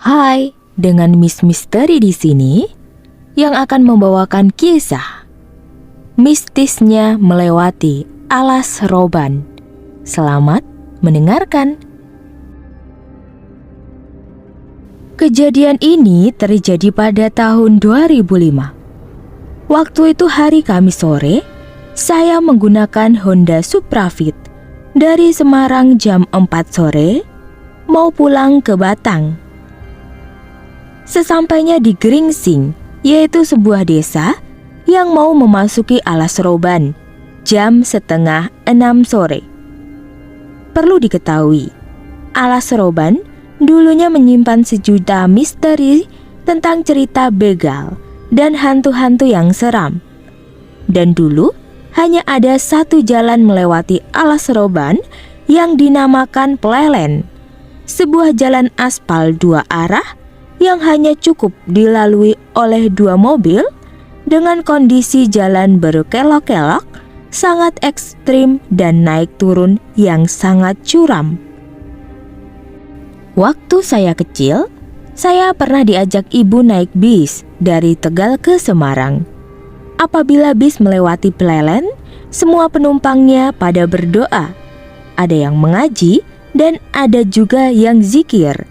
Hai, dengan Miss Misteri di sini yang akan membawakan kisah mistisnya melewati alas roban. Selamat mendengarkan. Kejadian ini terjadi pada tahun 2005. Waktu itu hari Kamis sore, saya menggunakan Honda Supra Fit dari Semarang jam 4 sore mau pulang ke Batang. Sesampainya di Gringsing, yaitu sebuah desa yang mau memasuki alas roban, jam setengah 6 sore. Perlu diketahui, alas roban dulunya menyimpan sejuta misteri tentang cerita begal dan hantu-hantu yang seram. Dan dulu hanya ada satu jalan melewati alas roban yang dinamakan Plelen, sebuah jalan aspal dua arah yang hanya cukup dilalui oleh dua mobil dengan kondisi jalan berkelok-kelok, sangat ekstrim dan naik turun yang sangat curam. Waktu saya kecil, saya pernah diajak ibu naik bis dari Tegal ke Semarang. Apabila bis melewati Plelen, semua penumpangnya pada berdoa. Ada yang mengaji dan ada juga yang zikir.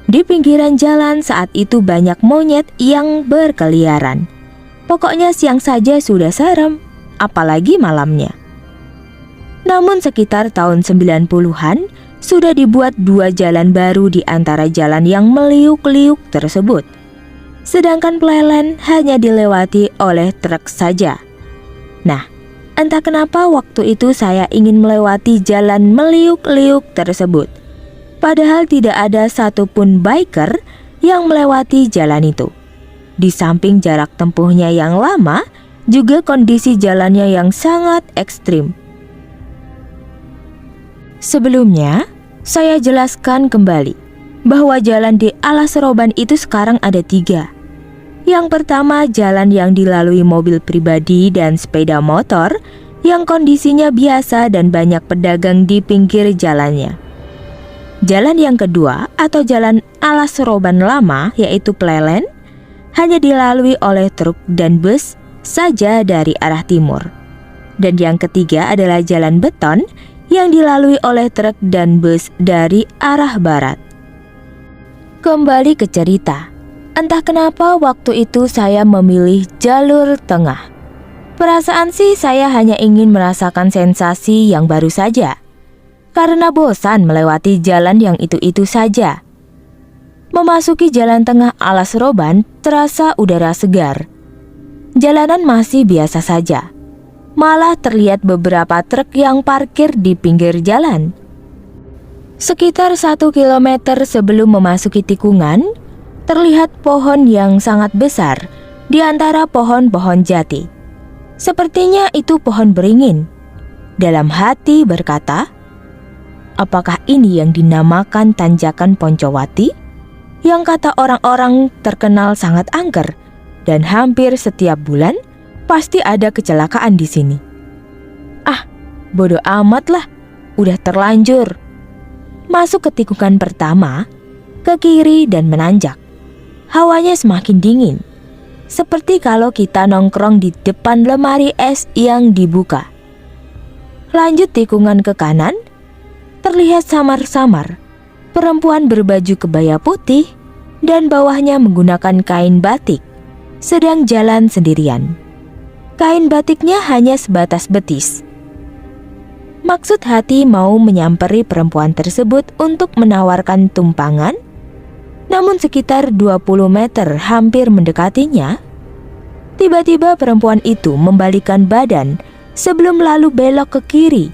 Di pinggiran jalan saat itu banyak monyet yang berkeliaran. Pokoknya siang saja sudah serem, apalagi malamnya. Namun sekitar tahun 90-an sudah dibuat dua jalan baru di antara jalan yang meliuk-liuk tersebut. Sedangkan Plelen hanya dilewati oleh truk saja. Nah, entah kenapa waktu itu saya ingin melewati jalan meliuk-liuk tersebut. Padahal tidak ada satupun biker yang melewati jalan itu. Di samping jarak tempuhnya yang lama, juga kondisi jalannya yang sangat ekstrim. Sebelumnya, saya jelaskan kembali bahwa jalan di alas roban itu sekarang ada 3. Yang pertama, jalan yang dilalui mobil pribadi dan sepeda motor yang kondisinya biasa dan banyak pedagang di pinggir jalannya. Jalan yang kedua atau jalan alas roban lama yaitu Plelen hanya dilalui oleh truk dan bus saja dari arah timur. Dan yang ketiga adalah jalan beton yang dilalui oleh truk dan bus dari arah barat. Kembali ke cerita. Entah kenapa waktu itu saya memilih jalur tengah. Perasaan sih saya hanya ingin merasakan sensasi yang baru saja. Karena bosan melewati jalan yang itu-itu saja. Memasuki jalan tengah alas roban terasa udara segar. Jalanan masih biasa saja. Malah terlihat beberapa truk yang parkir di pinggir jalan. Sekitar 1 kilometer sebelum memasuki tikungan, terlihat pohon yang sangat besar di antara pohon-pohon jati. Sepertinya itu pohon beringin. Dalam hati berkata, apakah ini yang dinamakan tanjakan Poncowati? Yang kata orang-orang terkenal sangat angker dan hampir setiap bulan pasti ada kecelakaan di sini. Ah, bodoh amat lah, udah terlanjur. Masuk ke tikungan pertama, ke kiri dan menanjak. Hawanya semakin dingin, seperti kalau kita nongkrong di depan lemari es yang dibuka. Lanjut tikungan ke kanan, terlihat samar-samar perempuan berbaju kebaya putih dan bawahnya menggunakan kain batik, sedang jalan sendirian. Kain batiknya hanya sebatas betis. Maksud hati mau menyamperi perempuan tersebut untuk menawarkan tumpangan, namun sekitar 20 meter hampir mendekatinya, tiba-tiba perempuan itu membalikkan badan sebelum lalu belok ke kiri,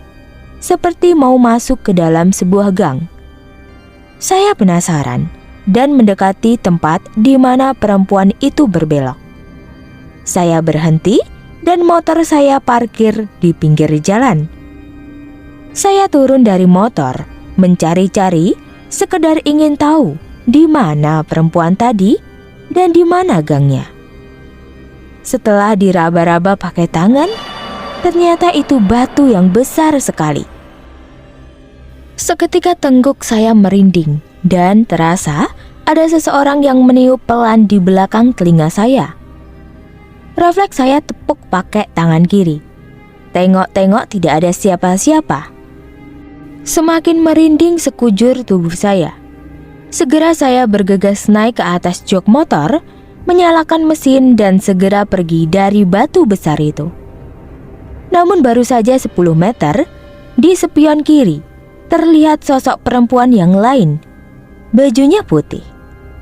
seperti mau masuk ke dalam sebuah gang. Saya penasaran dan mendekati tempat di mana perempuan itu berbelok. Saya berhenti dan motor saya parkir di pinggir jalan. Saya turun dari motor, mencari-cari, sekedar ingin tahu di mana perempuan tadi dan di mana gangnya. Setelah diraba-raba pakai tangan, ternyata itu batu yang besar sekali. Seketika tengguk saya merinding dan terasa ada seseorang yang meniup pelan di belakang telinga saya. Refleks saya tepuk pakai tangan kiri. Tengok-tengok tidak ada siapa-siapa. Semakin merinding sekujur tubuh saya. Segera saya bergegas naik ke atas jok motor, menyalakan mesin dan segera pergi dari batu besar itu. Namun baru saja 10 meter, di spion kiri terlihat sosok perempuan yang lain. Bajunya putih,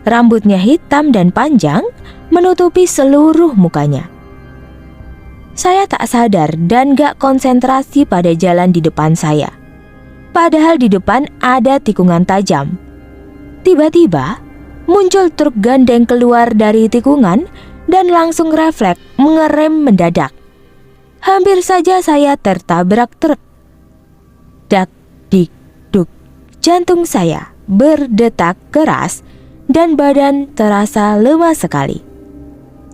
rambutnya hitam dan panjang, menutupi seluruh mukanya. Saya tak sadar dan gak konsentrasi pada jalan di depan saya. Padahal di depan ada tikungan tajam. Tiba-tiba muncul truk gandeng keluar dari tikungan dan langsung refleks mengerem mendadak. Hampir saja saya tertabrak truk. Dak, dik, duk. Jantung saya berdetak keras dan badan terasa lemas sekali.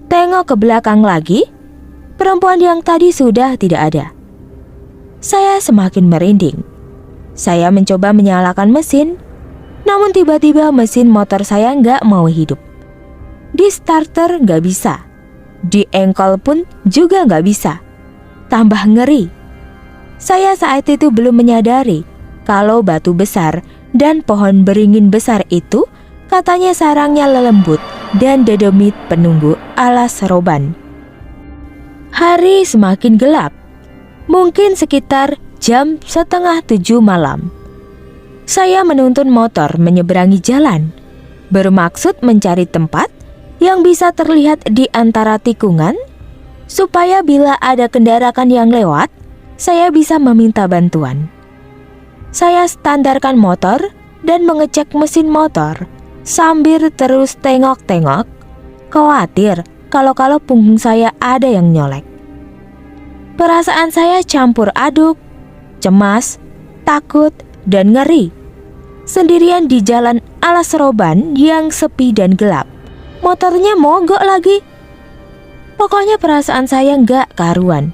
Tengok ke belakang lagi, perempuan yang tadi sudah tidak ada. Saya semakin merinding. Saya mencoba menyalakan mesin, namun tiba-tiba mesin motor saya nggak mau hidup. Di starter nggak bisa, di engkol pun juga nggak bisa. Tambah ngeri. Saya saat itu belum menyadari kalau batu besar dan pohon beringin besar itu katanya sarangnya lelembut dan dedemit penunggu alas seroban. Hari semakin gelap, mungkin sekitar jam 6:30 malam. Saya menuntun motor menyeberangi jalan, bermaksud mencari tempat yang bisa terlihat di antara tikungan, supaya bila ada kendaraan yang lewat, saya bisa meminta bantuan. Saya standarkan motor dan mengecek mesin motor sambil terus tengok-tengok, khawatir kalau punggung saya ada yang nyolek. Perasaan saya campur aduk, cemas, takut, dan ngeri. Sendirian di jalan alas seroban yang sepi dan gelap. Motornya mogok lagi. Pokoknya perasaan saya nggak karuan.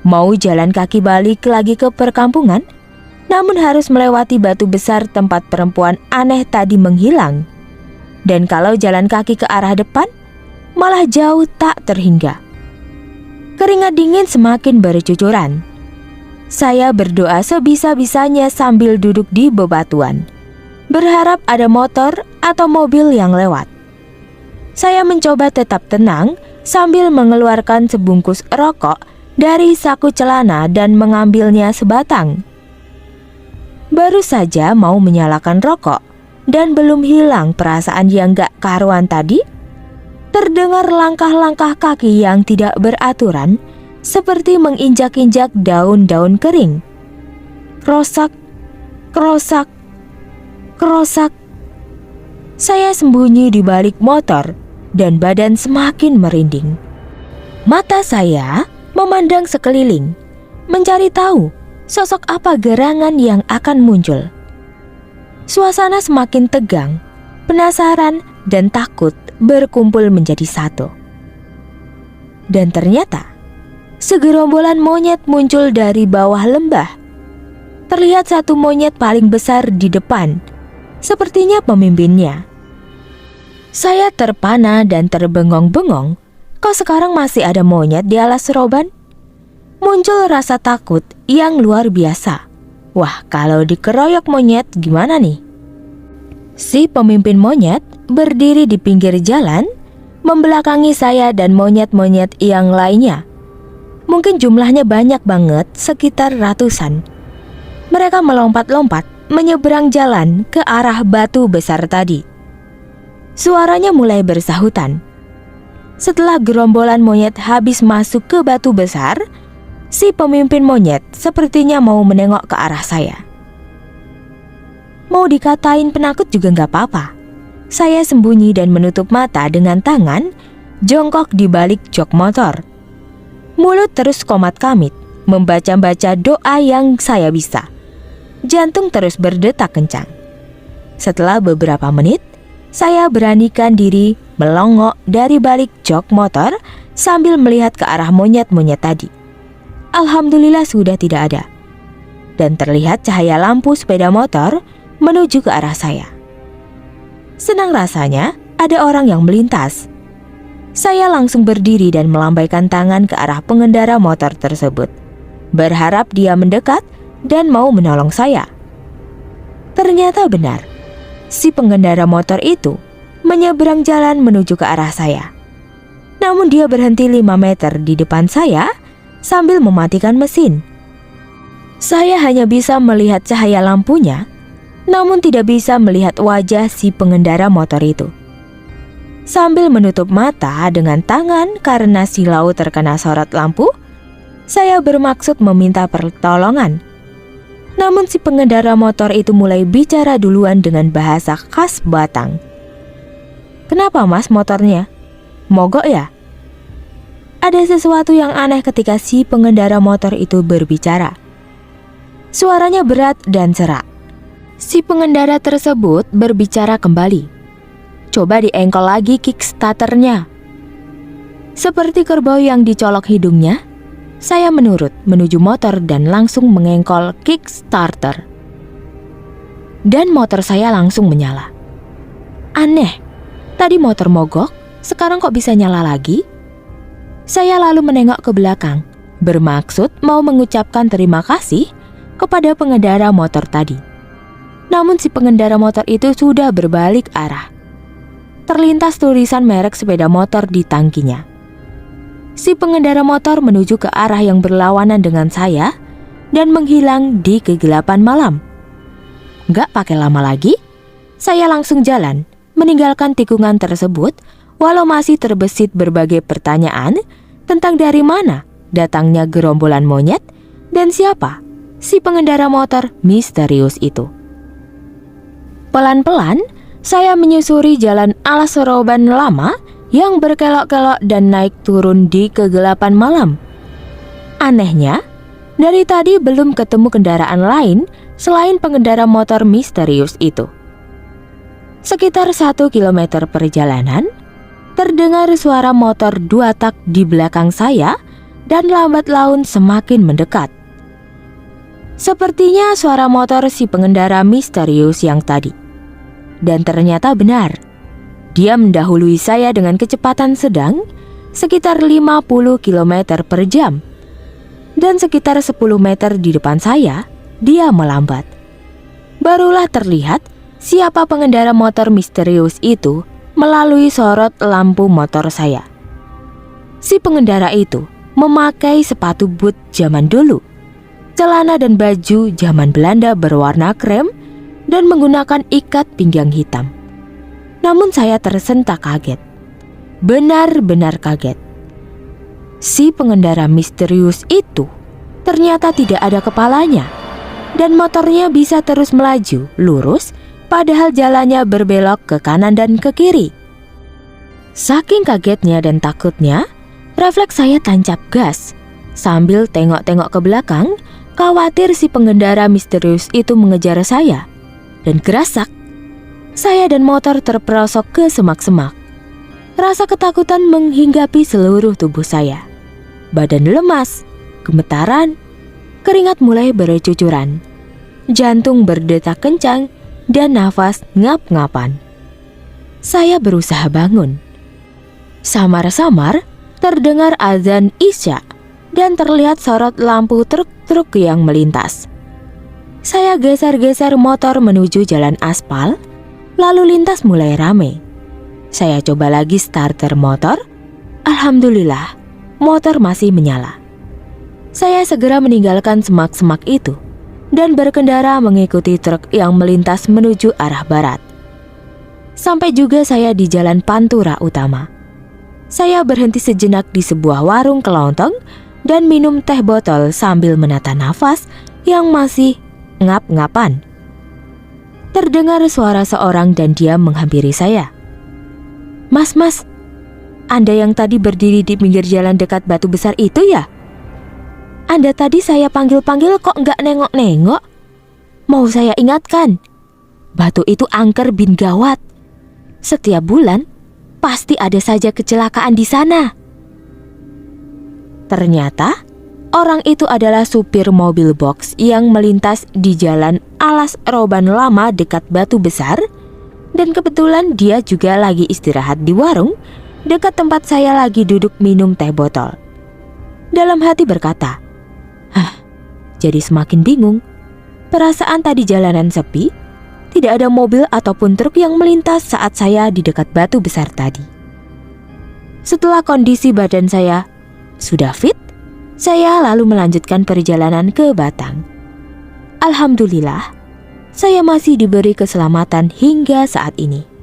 Mau jalan kaki balik lagi ke perkampungan, namun harus melewati batu besar tempat perempuan aneh tadi menghilang. Dan kalau jalan kaki ke arah depan, malah jauh tak terhingga. Keringat dingin semakin bercucuran. Saya berdoa sebisa-bisanya sambil duduk di bebatuan, berharap ada motor atau mobil yang lewat. Saya mencoba tetap tenang sambil mengeluarkan sebungkus rokok dari saku celana dan mengambilnya sebatang. Baru saja mau menyalakan rokok dan belum hilang perasaan yang gak karuan tadi, terdengar langkah-langkah kaki yang tidak beraturan seperti menginjak-injak daun-daun kering. Krosak, krosak, krosak. Saya sembunyi di balik motor dan badan semakin merinding. Mata saya memandang sekeliling, mencari tahu sosok apa gerangan yang akan muncul. Suasana semakin tegang, penasaran dan takut berkumpul menjadi satu. Dan ternyata segerombolan monyet muncul dari bawah lembah. Terlihat satu monyet paling besar di depan, sepertinya pemimpinnya. Saya terpana dan terbengong-bengong. Kok sekarang masih ada monyet di alas seroban? Muncul rasa takut yang luar biasa. Wah, kalau dikeroyok monyet gimana nih? Si pemimpin monyet berdiri di pinggir jalan, membelakangi saya dan monyet-monyet yang lainnya. Mungkin jumlahnya banyak banget, sekitar ratusan. Mereka melompat-lompat menyeberang jalan ke arah batu besar tadi. Suaranya mulai bersahutan. Setelah gerombolan monyet habis masuk ke batu besar, si pemimpin monyet sepertinya mau menengok ke arah saya. Mau dikatain penakut juga gak apa-apa. Saya sembunyi dan menutup mata dengan tangan, jongkok di balik jok motor. Mulut terus komat-kamit, membaca-baca doa yang saya bisa. Jantung terus berdetak kencang. Setelah beberapa menit, saya beranikan diri melongok dari balik jok motor sambil melihat ke arah monyet-monyet tadi. Alhamdulillah sudah tidak ada. Dan terlihat cahaya lampu sepeda motor menuju ke arah saya. Senang rasanya ada orang yang melintas. Saya langsung berdiri dan melambaikan tangan ke arah pengendara motor tersebut, berharap dia mendekat dan mau menolong saya. Ternyata benar, si pengendara motor itu menyeberang jalan menuju ke arah saya. Namun dia berhenti 5 meter di depan saya sambil mematikan mesin. Saya hanya bisa melihat cahaya lampunya, namun tidak bisa melihat wajah si pengendara motor itu. Sambil menutup mata dengan tangan karena silau terkena sorot lampu, saya bermaksud meminta pertolongan. Namun si pengendara motor itu mulai bicara duluan dengan bahasa khas Batang. "Kenapa mas motornya? Mogok ya?" Ada sesuatu yang aneh ketika si pengendara motor itu berbicara. Suaranya berat dan serak. Si pengendara tersebut berbicara kembali. "Coba diengkol lagi kickstarternya." Seperti kerbau yang dicolok hidungnya, saya menurut menuju motor dan langsung mengengkol kickstarter. Dan motor saya langsung menyala. Aneh, tadi motor mogok, sekarang kok bisa nyala lagi? Saya lalu menengok ke belakang, bermaksud mau mengucapkan terima kasih kepada pengendara motor tadi. Namun si pengendara motor itu sudah berbalik arah. Terlintas tulisan merek sepeda motor di tangkinya. Si pengendara motor menuju ke arah yang berlawanan dengan saya dan menghilang di kegelapan malam. Gak pakai lama lagi, saya langsung jalan, meninggalkan tikungan tersebut walau masih terbesit berbagai pertanyaan tentang dari mana datangnya gerombolan monyet dan siapa si pengendara motor misterius itu. Pelan-pelan, saya menyusuri jalan alas seroban lama yang berkelok-kelok dan naik turun di kegelapan malam. Anehnya, dari tadi belum ketemu kendaraan lain selain pengendara motor misterius itu. Sekitar 1 kilometer perjalanan, terdengar suara motor 2 tak di belakang saya dan lambat laun semakin mendekat. Sepertinya suara motor si pengendara misterius yang tadi. Dan ternyata benar, dia mendahului saya dengan kecepatan sedang sekitar 50 km per jam. Dan sekitar 10 meter di depan saya, dia melambat. Barulah terlihat siapa pengendara motor misterius itu melalui sorot lampu motor saya. Si pengendara itu memakai sepatu boot zaman dulu, celana dan baju zaman Belanda berwarna krem, dan menggunakan ikat pinggang hitam. Namun saya tersentak kaget. Benar-benar kaget. Si pengendara misterius itu ternyata tidak ada kepalanya, dan motornya bisa terus melaju lurus padahal jalannya berbelok ke kanan dan ke kiri. Saking kagetnya dan takutnya, refleks saya tancap gas. Sambil tengok-tengok ke belakang, khawatir si pengendara misterius itu mengejar saya. Dan gerasak, saya dan motor terperosok ke semak-semak. Rasa ketakutan menghinggapi seluruh tubuh saya. Badan lemas, gemetaran, keringat mulai bercucuran, jantung berdetak kencang, dan nafas ngap-ngapan. Saya berusaha bangun. Samar-samar terdengar azan Isya dan terlihat sorot lampu truk-truk yang melintas. Saya geser-geser motor menuju jalan aspal, lalu lintas mulai ramai. Saya coba lagi starter motor. Alhamdulillah, motor masih menyala. Saya segera meninggalkan semak-semak itu dan berkendara mengikuti truk yang melintas menuju arah barat. Sampai juga saya di jalan Pantura Utama. Saya berhenti sejenak di sebuah warung kelontong dan minum teh botol sambil menata nafas yang masih ngap-ngapan. Terdengar suara seorang dan dia menghampiri saya. Mas, Anda yang tadi berdiri di pinggir jalan dekat batu besar itu ya? Anda tadi saya panggil-panggil kok nggak nengok-nengok? Mau saya ingatkan, batu itu angker bin gawat. Setiap bulan pasti ada saja kecelakaan di sana. Ternyata orang itu adalah supir mobil box yang melintas di jalan alas roban lama dekat batu besar Dan kebetulan dia juga lagi istirahat di warung dekat tempat saya lagi duduk minum teh botol. Dalam hati berkata, jadi semakin bingung. Perasaan tadi jalanan sepi, tidak ada mobil ataupun truk yang melintas saat saya di dekat batu besar tadi. Setelah kondisi badan saya sudah fit, saya lalu melanjutkan perjalanan ke Batang. Alhamdulillah, saya masih diberi keselamatan hingga saat ini.